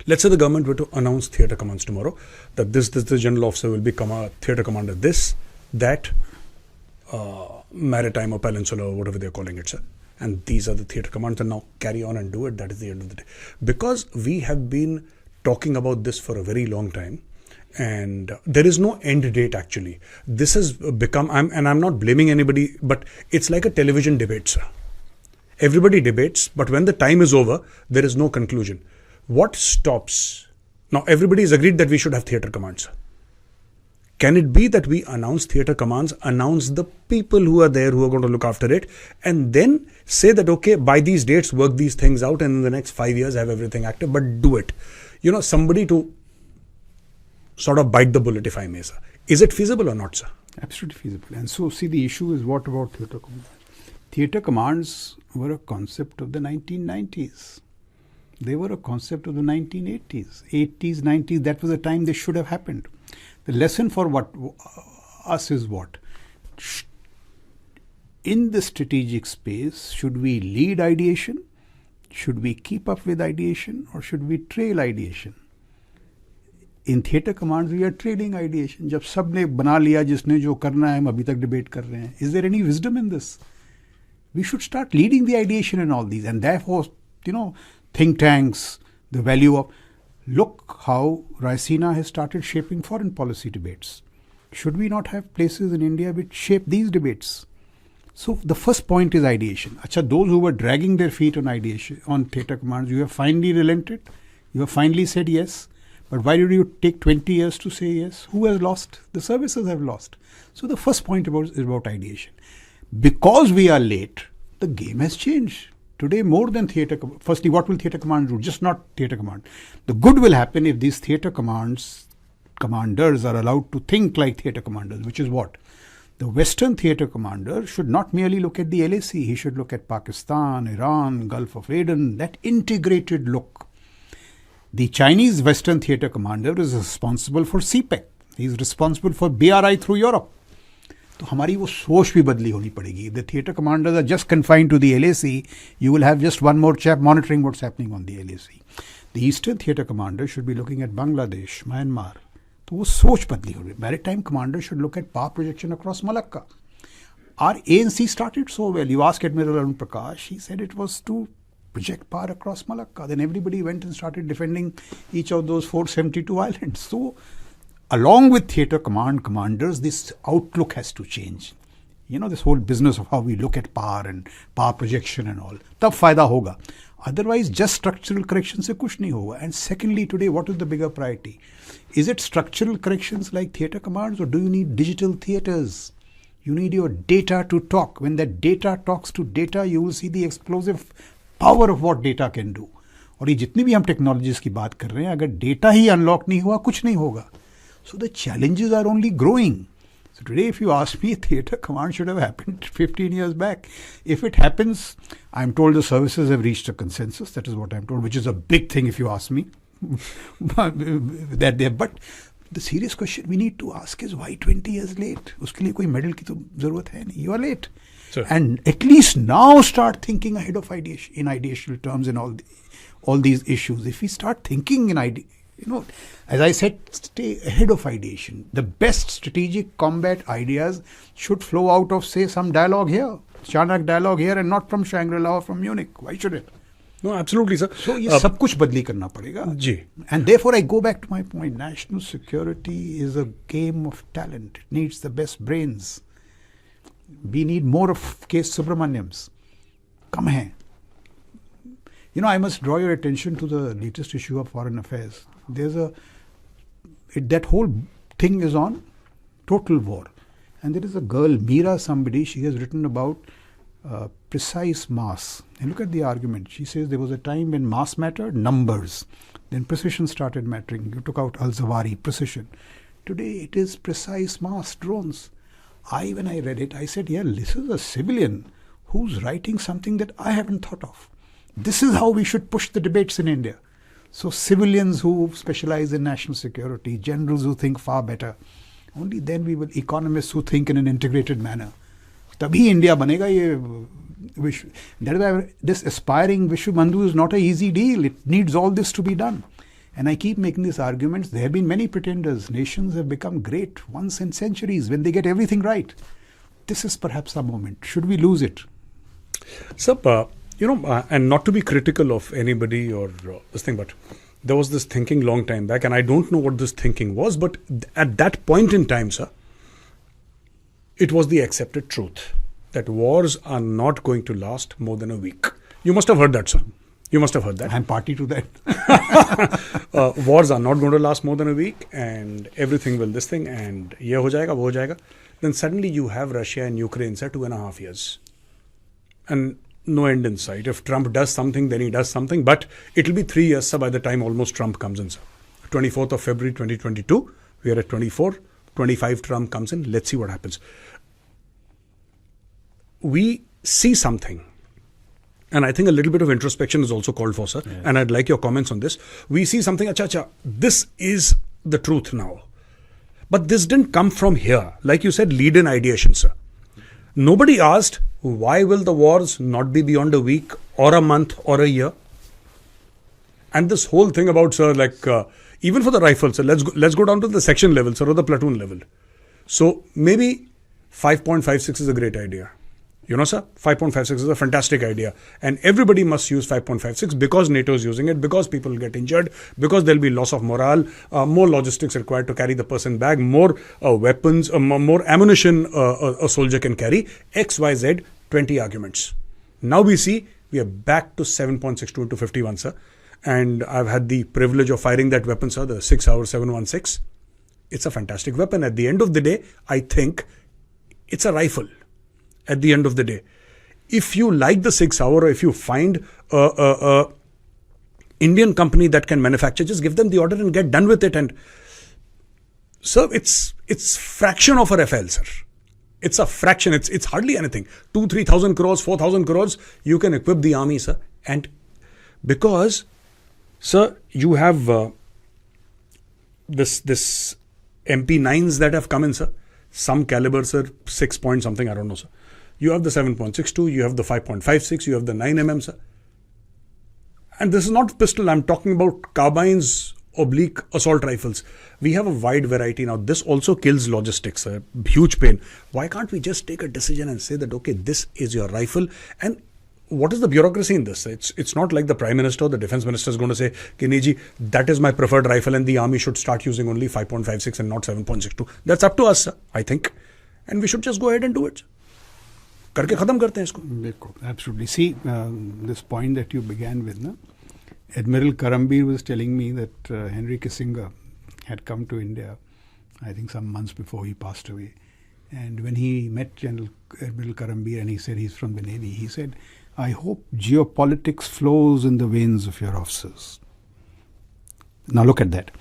B: let's say the government were to announce theatre commands tomorrow, that this the general officer will become a theatre commander, that maritime or peninsula or whatever they're calling it, sir. And these are the theatre commands, and now carry on and do it. That is the end of the day. Because we have been talking about this for a very long time, and there is no end date actually. This has become, I'm not blaming anybody, but it's like a television debate, sir. Everybody debates, but when the time is over, there is no conclusion. What stops? Now everybody is agreed that we should have theatre commands, sir. Can it be that we announce theatre commands, announce the people who are there who are going to look after it, and then say that, okay, by these dates, work these things out, and in the next 5 years, have everything active, but do it. Somebody to sort of bite the bullet, if I may, sir. Is it feasible or not, sir?
A: Absolutely feasible. And so, see, the issue is, what about theatre commands? Theatre commands were a concept of the 1990s. They were a concept of the 1980s, 80s, 90s. That was the time they should have happened. The lesson for us is what? in the strategic space, should we lead ideation? Should we keep up with ideation? Or should we trail ideation? In theater commands, we are trailing ideation. जब सब ने बना लिया जिसने जो करना है हम अभी तक डिबेट कर रहे हैं. Is there any wisdom in this? We should start leading the ideation in all these. And therefore, think tanks, the value of... Look how Raisina has started shaping foreign policy debates. Should we not have places in India which shape these debates? So the first point is ideation. Acha, those who were dragging their feet on ideation, on theatre commands, you have finally relented. You have finally said yes. But why did you take 20 years to say yes? Who has lost? The services have lost. So the first point is about ideation. Because we are late, the game has changed. Today, more than theatre... Firstly, what will theatre command do? Just not theatre command. The good will happen if these theatre commanders are allowed to think like theatre commanders, which is what? The Western theatre commander should not merely look at the LAC. He should look at Pakistan, Iran, Gulf of Aden, that integrated look. The Chinese Western theatre commander is responsible for CPEC. He is responsible for BRI through Europe. तो हमारी वो सोच भी बदली होनी पड़ेगी. If the theatre commanders are just confined to the LAC, you will have just one more chap monitoring what's happening on the LAC. The Eastern theatre commander should be looking at Bangladesh, Myanmar. तो वो सोच बदली हो रही. Maritime commander should look at power projection across Malacca. Our ANC started so well. You ask Admiral Arun Prakash, he said it was to project power across Malacca. Then everybody went and started defending each of those 472 islands. So, along with theatre commanders, this outlook has to change. This whole business of how we look at power and power projection and all. तब फायदा होगा. Otherwise, just structural correction से कुछ नहीं होगा. And secondly, today, what is the bigger priority? Is it structural corrections like theatre commands, or do you need digital theatres? You need your data to talk. When that data talks to data, you will see the explosive power of what data can do. और ये जितनी भी हम technologies की बात कर रहे हैं, अगर डेटा ही अनलॉक नहीं हुआ, कुछ नहीं होगा. So the challenges are only growing. So today, if you ask me, theatre command should have happened 15 years back. If it happens, I'm told the services have reached a consensus. That is what I'm told, which is a big thing if you ask me. But the serious question we need to ask is, why 20 years late? उसके लिए कोई medal की तो ज़रूरत है नहीं. You are late. Sure. And at least now start thinking ahead of ideation, in ideational terms in all these issues. If we start thinking in as I said, stay ahead of ideation. The best strategic combat ideas should flow out of, say, some dialogue here, CHANAKYA dialogue here, and not from Shangri-La or from Munich. Why should it?
B: No, absolutely, sir.
A: So, ये सब कुछ बदली करना पड़ेगा.
B: जी.
A: And therefore, I go back to my point. National security is a game of talent. It needs the best brains. We need more of K. Subramaniams. कम हैं. I must draw your attention to the latest issue of Foreign Affairs. That whole thing is on total war. And there is a girl, Meera somebody, she has written about precise mass. And look at the argument. She says there was a time when mass mattered, numbers. Then precision started mattering. You took out Al-Zawahiri, precision. Today it is precise mass, drones. When I read it, I said, yeah, this is a civilian who's writing something that I haven't thought of. This is how we should push the debates in India. So civilians who specialize in national security, generals who think far better, only then we will, economists who think in an integrated manner. तभी India बनेगा ये विश्व. That is why this aspiring Vishwa Bandhu is not an easy deal. It needs all this to be done. And I keep making these arguments. There have been many pretenders. Nations have become great once in centuries when they get everything right. This is perhaps our moment. Should we lose it?
B: Sir, and not to be critical of anybody or this thing, but there was this thinking long time back, and I don't know what this thinking was, but at that point in time, sir, it was the accepted truth that wars are not going to last more than a week. You must have heard that, sir. You must have heard that.
A: I'm party to that.
B: Wars are not going to last more than a week, and everything will this thing, and ye ho jayega, wo ho jayega. Then suddenly you have Russia and Ukraine, sir, 2.5 years. And no end in sight. If Trump does something, then he does something. But it will be 3 years, sir, by the time almost Trump comes in, sir. 24th of February 2022. We are at 24. 25 Trump comes in. Let's see what happens. We see something. And I think a little bit of introspection is also called for, sir. Yes. And I'd like your comments on this. We see something, acha, this is the truth now. But this didn't come from here. Like you said, lead in ideation, sir. Nobody asked, why will the wars not be beyond a week or a month or a year? And this whole thing about, sir, even for the rifles, sir, let's go down to the section level, sir, or the platoon level. So maybe 5.56 is a great idea. Sir, 5.56 is a fantastic idea. And everybody must use 5.56 because NATO is using it, because people get injured, because there'll be loss of morale, more logistics required to carry the person back, more weapons, more ammunition a soldier can carry, X, Y, Z, 20 arguments. Now we see we are back to 7.62 into 51, sir. And I've had the privilege of firing that weapon, sir, the 6-hour 716. It's a fantastic weapon. At the end of the day, I think it's a rifle. At the end of the day, if you like the 6-hour, or if you find a Indian company that can manufacture, just give them the order and get done with it. And sir, it's fraction of a Rafale, sir. It's a fraction. It's hardly anything. 2,000-3,000 crores, 4,000 crores. You can equip the army, sir. And because, sir, you have this MP9s that have come in, sir. Some caliber, sir, 6 point something, I don't know, sir. You have the 7.62, you have the 5.56, you have the 9mm, sir. And this is not pistol, I'm talking about carbines, oblique assault rifles. We have a wide variety now. This also kills logistics, sir. Huge pain. Why can't we just take a decision and say that, okay, this is your rifle? And what is the bureaucracy in this? It's not like the Prime Minister or the Defense Minister is going to say, Kineji, that is my preferred rifle and the army should start using only 5.56 and not 7.62. That's up to us, sir, I think. And we should just go ahead and do it. करके खत्म करते हैं इसको.
A: बिल्कुल, absolutely. See, this point that you began with, na? Admiral Karambir was telling me that Henry Kissinger had come to India, I think some months before he passed away. And when he met Admiral Karambir and he said he's from the Navy, he said, I hope geopolitics flows in the veins of your officers. Now look at that.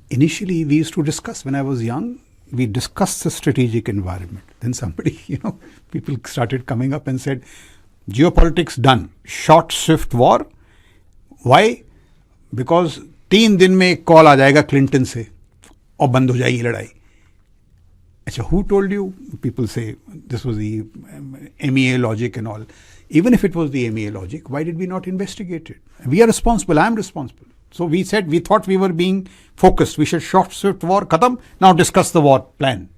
A: Initially, we used to discuss, when I was young, we discussed the strategic environment. Then somebody, people started coming up and said, geopolitics done. Short, swift war. Why? Because 3 दिन में एक call आ जाएगा Clinton से और बंद हो जाएगी लड़ाई. अच्छा, who told you? People say this was the MEA logic and all. Even if it was the MEA logic, why did we not investigate it? We are responsible. I am responsible. So we thought we were being focused. We should short, swift war, khatam. Now discuss the war plan.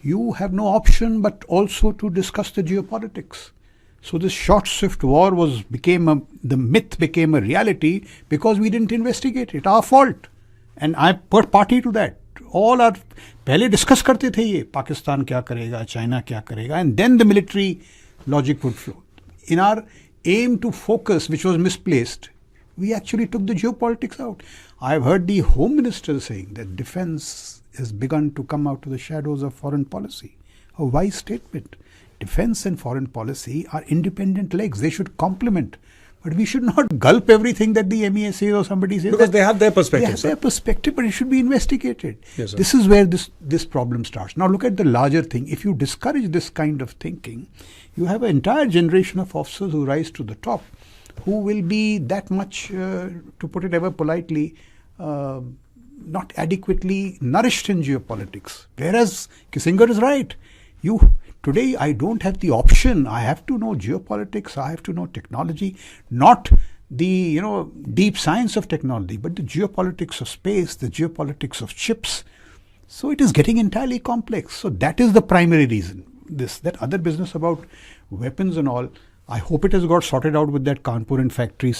A: You have no option but also to discuss the geopolitics. So this short, swift war the myth became a reality because we didn't investigate it. Our fault. And I put party to that. All our पहले discuss करते थे ये पाकिस्तान क्या करेगा, China क्या करेगा, and then the military logic would flow. In our aim to focus, which was misplaced, we actually took the geopolitics out. I've heard the Home Minister saying that defense has begun to come out of the shadows of foreign policy. A wise statement. Defense and foreign policy are independent legs. They should complement. But we should not gulp everything that the MEA says or somebody says.
B: Because they have their perspective.
A: They have their perspective, but it should be investigated.
B: Yes,
A: this is where this problem starts. Now look at the larger thing. If you discourage this kind of thinking, you have an entire generation of officers who rise to the top, who will be that much, to put it ever politely, not adequately nourished in geopolitics. Whereas Kissinger is right. Today, I don't have the option. I have to know geopolitics. I have to know technology, not the deep science of technology, but the geopolitics of space, the geopolitics of chips. So it is getting entirely complex. So that is the primary reason. That other business about weapons and all, I hope it has got sorted out with that Kanpur factory.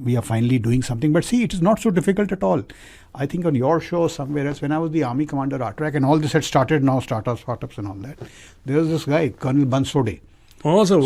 A: We are finally doing something. But see, it is not so difficult at all. I think on your show somewhere else, when I was the Army Commander ARTRAC and all this had started now, startups and all that, there was this guy, Colonel Bansode.
B: Oh, so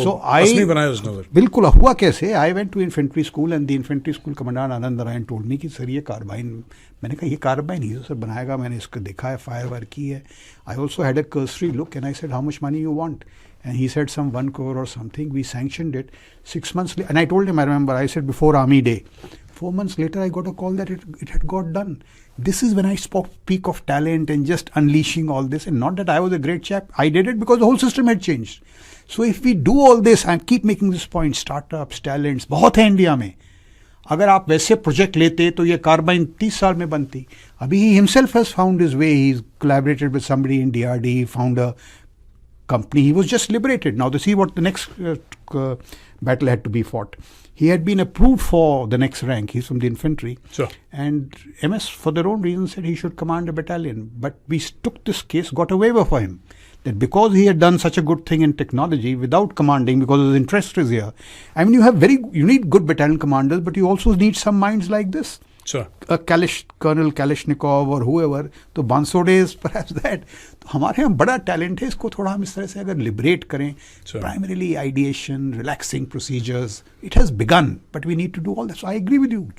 A: बिल्कुल हुआ कैसे? I went to infantry school and the infantry school commandant Anand Narayan told me कि sir ये carbene, मैंने कहा ये carbene ही sir बनाएगा, मैंने इसको देखा है, फायर वायर की है. I also had a cursory look and I said, how much money you want? And he said some 1 crore or something. We sanctioned it. 6 months later, and I told him, I remember, I said before Army Day. 4 months later, I got a call that it had got done. This is when I spoke peak of talent and just unleashing all this. And not that I was a great chap. I did it because the whole system had changed. So if we do all this and keep making this point, startups, talents, बहुत है India में. अगर आप वैसे project लेते तो ये carbene 30 साल में बनती. अभी he himself has found his way. He's collaborated with somebody in DRD, found a company. He was just liberated. Now, to see what the next battle had to be fought. He had been approved for the next rank. He's from the infantry.
B: Sure.
A: And MS, for their own reasons, said he should command a battalion. But we took this case, got a waiver for him. That because he had done such a good thing in technology without commanding, because his interest is here. I mean, you need good battalion commanders, but you also need some minds like this.
B: Sure.
A: A Colonel Kalashnikov or whoever. तो Bansode is perhaps that. तो हमारे यहाँ बड़ा talent है, इसको थोड़ा हम इस तरह से अगर liberate करें.
B: Sure.
A: Primarily ideation, relaxing procedures. It has begun, but we need to do all that. So I agree with you.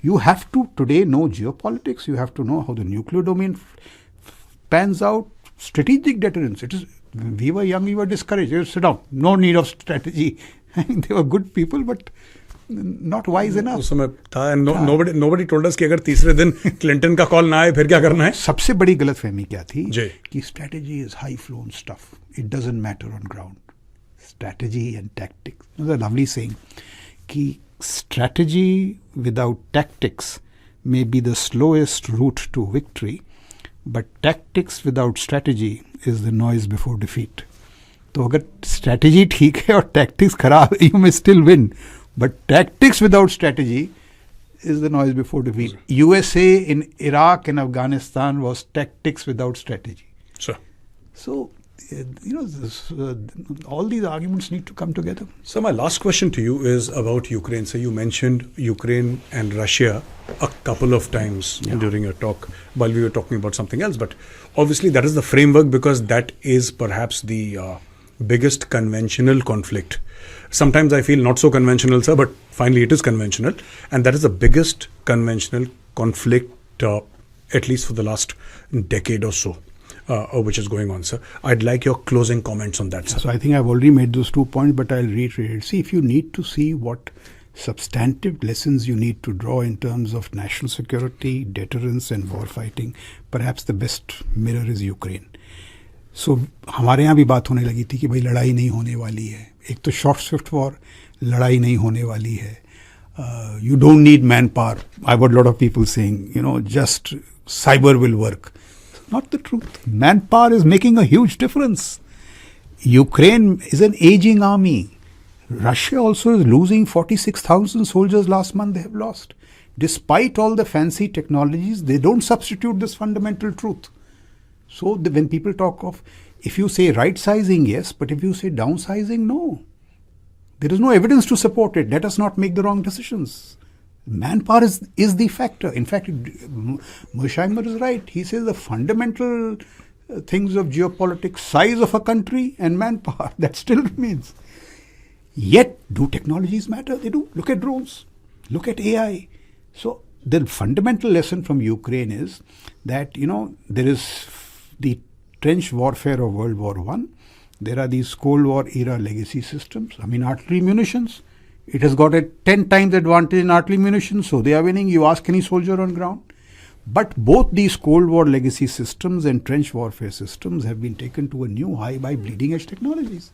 A: You have to today know geopolitics. You have to know how the nuclear domain pans out. Strategic deterrence. We were young, we were discouraged. Sit down. No need of strategy. They were good people, but not wise enough.
B: उस समय था. Nobody told us कि अगर तीसरे दिन Clinton का call ना आए फिर क्या करना है.
A: सबसे बड़ी गलतफहमी क्या थी
B: जी.
A: कि strategy is high flown stuff. It doesn't matter on ground. Strategy and tactics. There's a lovely saying कि strategy without tactics may be the slowest route to victory, but tactics without strategy is the noise before defeat. तो अगर strategy ठीक है और tactics खराब है, you may still win. But tactics without strategy is the noise before defeat. USA in Iraq and Afghanistan was tactics without strategy.
B: Sure.
A: So, all these arguments need to come together.
B: So my last question to you is about Ukraine. So you mentioned Ukraine and Russia a couple of times during your talk while we were talking about something else. But obviously that is the framework because that is perhaps the biggest conventional conflict. Sometimes I feel not so conventional, sir, but finally it is conventional. And that is the biggest conventional conflict, at least for the last decade or so, which is going on, sir. I'd like your closing comments on that, sir.
A: So I think I've already made those 2 points, but I'll reiterate it. See, if you need to see what substantive lessons you need to draw in terms of national security, deterrence and war fighting, perhaps the best mirror is Ukraine. So हमारे यहाँ भी बात होने लगी थी कि भाई लड़ाई नहीं होने वाली है. एक तो शॉर्ट स्विफ्ट वॉर, लड़ाई नहीं होने वाली है. You don't need manpower. I've got a lot of people saying, just cyber will work. Not the truth. Manpower is making a huge difference. Ukraine is an aging army. Russia also is losing 46,000 soldiers last month they have lost. Despite all the fancy technologies, they don't substitute this fundamental truth. So when people talk of, if you say right sizing, yes, but if you say downsizing, no. There is no evidence to support it. Let us not make the wrong decisions. Manpower is the factor. In fact, Mersheimer is right. He says the fundamental things of geopolitics, size of a country and manpower, that still remains. Yet, do technologies matter? They do. Look at drones. Look at AI. So, the fundamental lesson from Ukraine is that, there is the trench warfare of World War I. There are these Cold War era legacy systems. Artillery munitions. It has got a 10 times advantage in artillery munitions, so they are winning. You ask any soldier on ground. But both these Cold War legacy systems and trench warfare systems have been taken to a new high by bleeding edge technologies.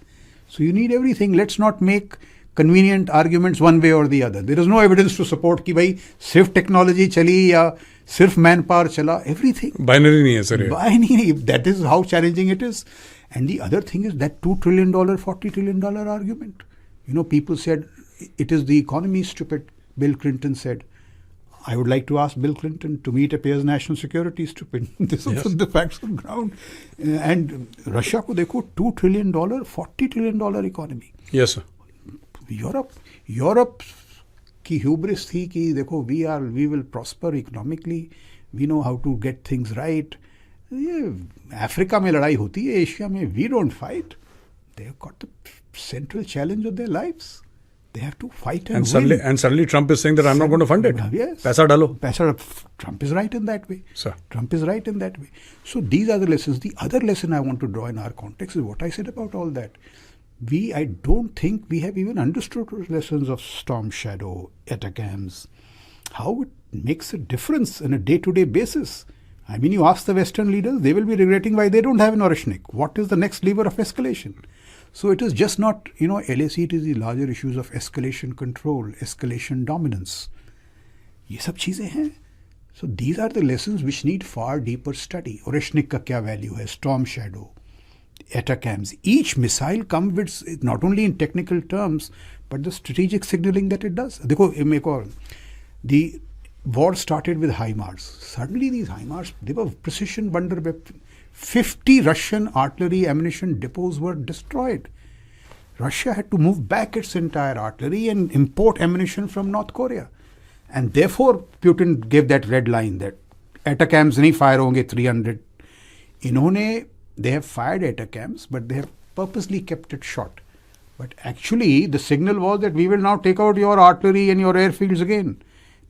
A: So you need everything. Let's not make convenient arguments one way or the other. There is no evidence to support कि भाई सिर्फ technology चली या सिर्फ manpower चला. Everything.
B: Binary नहीं है sir.
A: Binary. That is how challenging it is. And the other thing is that $2 trillion, $40 trillion argument. People said it is the economy stupid. Bill Clinton said. I would like to ask Bill Clinton, to me it appears national security is stupid. This is the facts on ground. And Russia को देखो $2 trillion, $40 trillion economy.
B: Yes, sir.
A: Europe की hubris थी कि देखो we will prosper economically. We know how to get things right. Africa में लड़ाई होती है, एशिया में we don't fight. They have got the central challenge of their lives. They have to fight and win.
B: And suddenly Trump is saying that I'm not going to fund it.
A: Yes.
B: पैसा डालो.
A: Trump is right in that way.
B: Sir.
A: Trump is right in that way. So these are the lessons. The other lesson I want to draw in our context is what I said about all that. I don't think we have even understood the lessons of Storm Shadow, ATACMS, how it makes a difference on a day-to-day basis. You ask the Western leaders, they will be regretting why they don't have an Oreshnik. What is the next lever of escalation? So it is just not, LAC, it is the larger issues of escalation control, escalation dominance. ये सब चीजें हैं. So these are the lessons which need far deeper study. Oreshnik का क्या value है? Storm Shadow. ATACMS. Each missile comes with, not only in technical terms, but the strategic signaling that it does. The war started with HIMARS. Suddenly these HIMARS, they were precision wonder weapons. 50 Russian artillery ammunition depots were destroyed. Russia had to move back its entire artillery and import ammunition from North Korea. And therefore, Putin gave that red line that ATACMS nahi fire honge 300. They have fired ATACMS, but they have purposely kept it short. But actually, the signal was that we will now take out your artillery and your airfields again.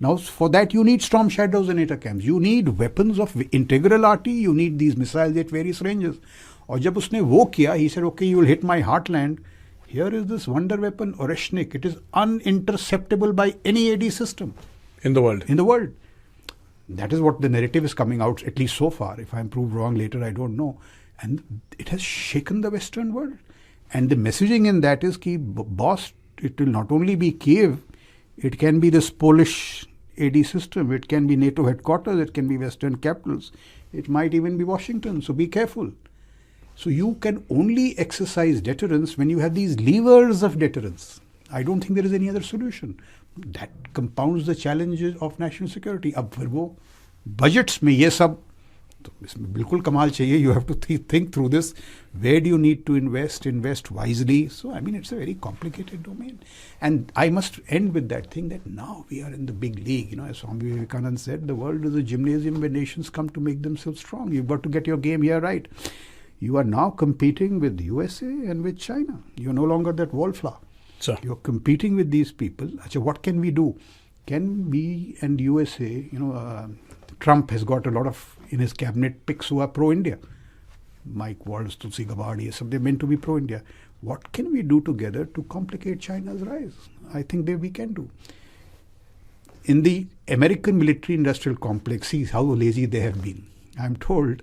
A: Now, for that, you need Storm Shadows and ATACMS. You need weapons of integral RT. You need these missiles at various ranges. And when he did that, he said, okay, you will hit my heartland. Here is this wonder weapon, Oreshnik. It is uninterceptable by any AD system.
B: In the world.
A: In the world. That is what the narrative is coming out, at least so far. If I'm proved wrong later, I don't know. And it has shaken the Western world. And the messaging in that is, boss, it will not only be Kiev, it can be this Polish AD system, it can be NATO headquarters, it can be Western capitals, it might even be Washington. So be careful. So you can only exercise deterrence when you have these levers of deterrence. I don't think there is any other solution. That compounds the challenges of national security. अब फिर वो budgets में ये सब तो इसमें बिल्कुल कमाल चाहिए. You have to think through this. Where do you need to invest wisely? So I mean, it's a very complicated domain. And I must end with that thing that now we are in the big league. As Swami Vivekananda said, the world is a gymnasium where nations come to make themselves strong. You've got to get your game here right. You are now competing with USA and with China. You're no longer that wallflower.
B: Sir.
A: You're competing with these people. So what can we do? Can we and USA, Trump has got a lot of, in his cabinet, picks who are pro-India. Mike Waltz, Tulsi Gabbard, they're meant to be pro-India. What can we do together to complicate China's rise? I think that we can do. In the American military-industrial complex, see how lazy they have been. I'm told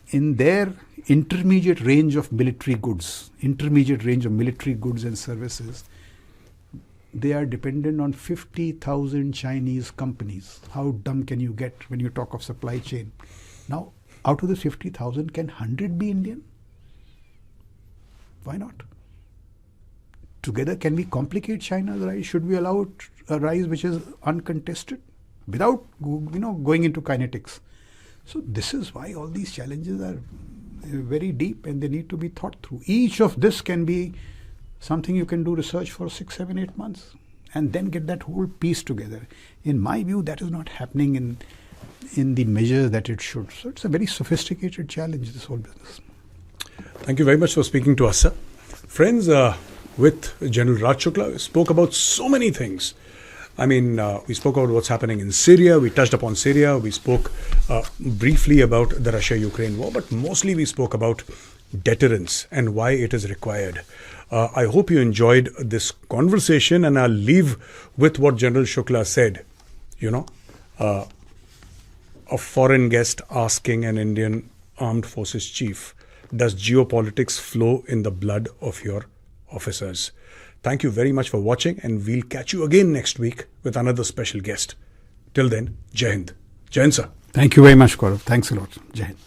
A: in their intermediate range of military goods and services, they are dependent on 50,000 Chinese companies. How dumb can you get when you talk of supply chain? Now, out of the 50,000, can 100 be Indian? Why not? Together, can we complicate China's rise? Should we allow it a rise which is uncontested without going into kinetics? So this is why all these challenges are very deep and they need to be thought through. Each of this can be something you can do research for 6, 7, 8 months and then get that whole piece together. In my view, that is not happening in the measure that it should. So it's a very sophisticated challenge, this whole business.
B: Thank you very much for speaking to us, sir. Friends, with Gen Raj Shukla, we spoke about so many things. I mean, we spoke about what's happening in Syria. We touched upon Syria. We spoke briefly about the Russia-Ukraine war, but mostly we spoke about deterrence and why it is required. I hope you enjoyed this conversation, and I'll leave with what General Shukla said. A foreign guest asking an Indian armed forces chief, does geopolitics flow in the blood of your officers? Thank you very much for watching, and we'll catch you again next week with another special guest. Till then, Jai Hind. Jai Hind, sir.
A: Thank you very much, Gaurav. Thanks a lot. Jai Hind.